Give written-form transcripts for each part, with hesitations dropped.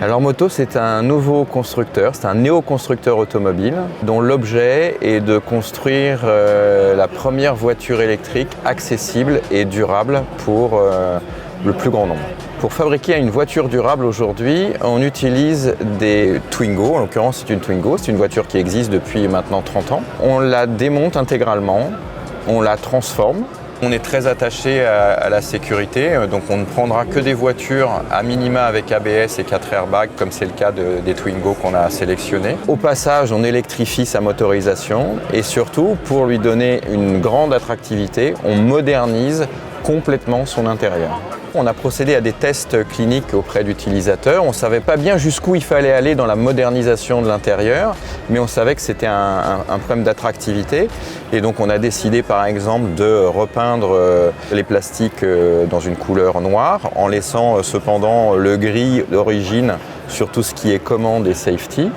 Alors Moto, c'est un nouveau constructeur, c'est un néo-constructeur automobile dont l'objet est de construire la première voiture électrique accessible et durable pour le plus grand nombre. Pour fabriquer une voiture durable aujourd'hui, on utilise des Twingo, en l'occurrence c'est une Twingo, c'est une voiture qui existe depuis maintenant 30 ans. On la démonte intégralement, on la transforme. On est très attaché à la sécurité, donc on ne prendra que des voitures à minima avec ABS et 4 airbags, comme c'est le cas des Twingo qu'on a sélectionnés. Au passage, on électrifie sa motorisation et surtout, pour lui donner une grande attractivité, on modernise complètement son intérieur. On a procédé à des tests cliniques auprès d'utilisateurs. On ne savait pas bien jusqu'où il fallait aller dans la modernisation de l'intérieur, mais on savait que c'était un problème d'attractivité. Et donc on a décidé par exemple de repeindre les plastiques dans une couleur noire, en laissant cependant le gris d'origine sur tout ce qui est commande et safety.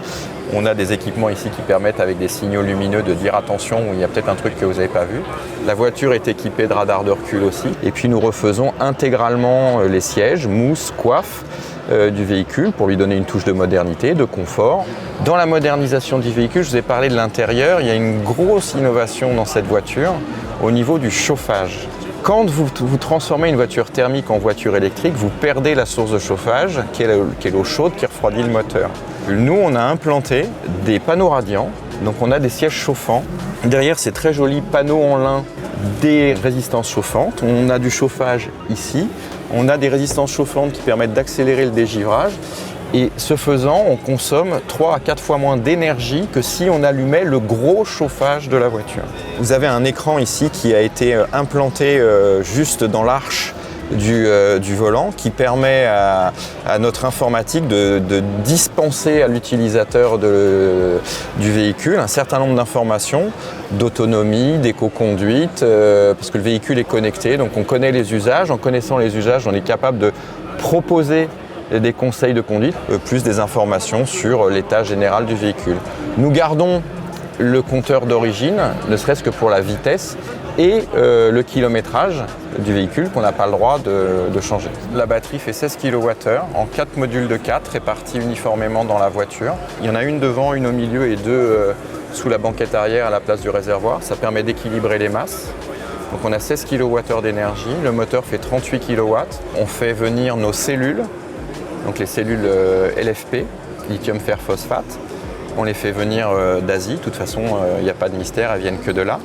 On a des équipements ici qui permettent avec des signaux lumineux de dire attention, il y a peut-être un truc que vous n'avez pas vu. La voiture est équipée de radars de recul aussi. Et puis nous refaisons intégralement les sièges, mousse, coiffe du véhicule pour lui donner une touche de modernité, de confort. Dans la modernisation du véhicule, je vous ai parlé de l'intérieur, il y a une grosse innovation dans cette voiture au niveau du chauffage. Quand vous transformez une voiture thermique en voiture électrique, vous perdez la source de chauffage qui est l'eau chaude qui refroidit le moteur. Nous, on a implanté des panneaux radiants, donc on a des sièges chauffants. Derrière ces très jolis panneaux en lin, des résistances chauffantes. On a du chauffage ici. On a des résistances chauffantes qui permettent d'accélérer le dégivrage. Et ce faisant, on consomme 3 à 4 fois moins d'énergie que si on allumait le gros chauffage de la voiture. Vous avez un écran ici qui a été implanté juste dans l'arche du volant qui permet à notre informatique de dispenser à l'utilisateur du véhicule un certain nombre d'informations d'autonomie, d'éco-conduite, parce que le véhicule est connecté, donc on connaît les usages. En connaissant les usages, on est capable de proposer des conseils de conduite, plus des informations sur l'état général du véhicule. Nous gardons le compteur d'origine, ne serait-ce que pour la vitesse et le kilométrage du véhicule qu'on n'a pas le droit de changer. La batterie fait 16 kWh en 4 modules de 4 répartis uniformément dans la voiture. Il y en a une devant, une au milieu et deux sous la banquette arrière à la place du réservoir. Ça permet d'équilibrer les masses. Donc on a 16 kWh d'énergie, le moteur fait 38 kW. On fait venir nos cellules, donc les cellules LFP, lithium fer phosphate. On les fait venir d'Asie, de toute façon il n'y a pas de mystère, elles viennent que de là.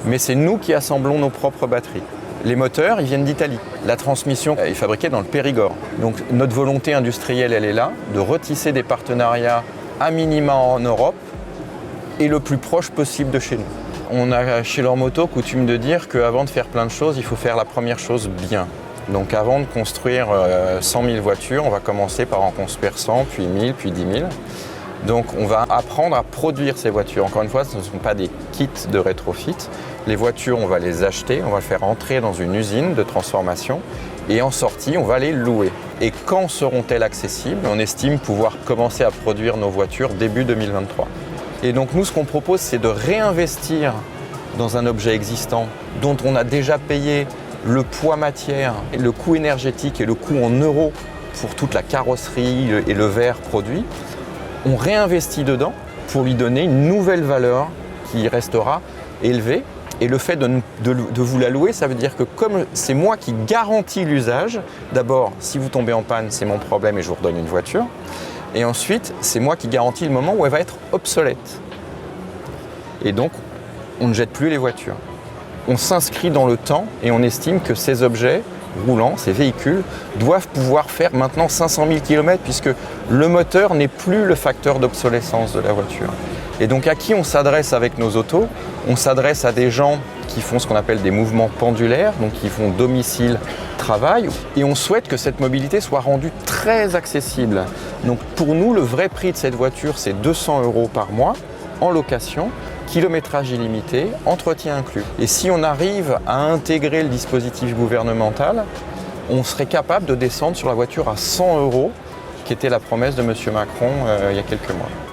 Mais c'est nous qui assemblons nos propres batteries. Les moteurs, ils viennent d'Italie. La transmission est fabriquée dans le Périgord. Donc notre volonté industrielle, elle est là, de retisser des partenariats à minima en Europe et le plus proche possible de chez nous. On a chez Lormoto coutume de dire qu'avant de faire plein de choses, il faut faire la première chose bien. Donc avant de construire 100 000 voitures, on va commencer par en construire 100, puis 1000, puis 10 000. Donc on va apprendre à produire ces voitures. Encore une fois, ce ne sont pas des kits de rétrofit. Les voitures, on va les acheter, on va les faire entrer dans une usine de transformation et en sortie, on va les louer. Et quand seront-elles accessibles? On estime pouvoir commencer à produire nos voitures début 2023. Et donc nous, ce qu'on propose, c'est de réinvestir dans un objet existant dont on a déjà payé le poids matière, le coût énergétique et le coût en euros pour toute la carrosserie et le verre produit. On réinvestit dedans pour lui donner une nouvelle valeur qui restera élevée. Et le fait de vous la louer, ça veut dire que comme c'est moi qui garantis l'usage, d'abord, si vous tombez en panne, c'est mon problème et je vous redonne une voiture. Et ensuite, c'est moi qui garantis le moment où elle va être obsolète. Et donc, on ne jette plus les voitures. On s'inscrit dans le temps et on estime que ces objets roulants, ces véhicules, doivent pouvoir faire maintenant 500 000 km puisque le moteur n'est plus le facteur d'obsolescence de la voiture. Et donc à qui on s'adresse avec nos autos? On s'adresse à des gens qui font ce qu'on appelle des mouvements pendulaires, donc qui font domicile-travail. Et on souhaite que cette mobilité soit rendue très accessible. Donc pour nous, le vrai prix de cette voiture, c'est 200 € par mois en location, kilométrage illimité, entretien inclus. Et si on arrive à intégrer le dispositif gouvernemental, on serait capable de descendre sur la voiture à 100 €, qui était la promesse de M. Macron il y a quelques mois.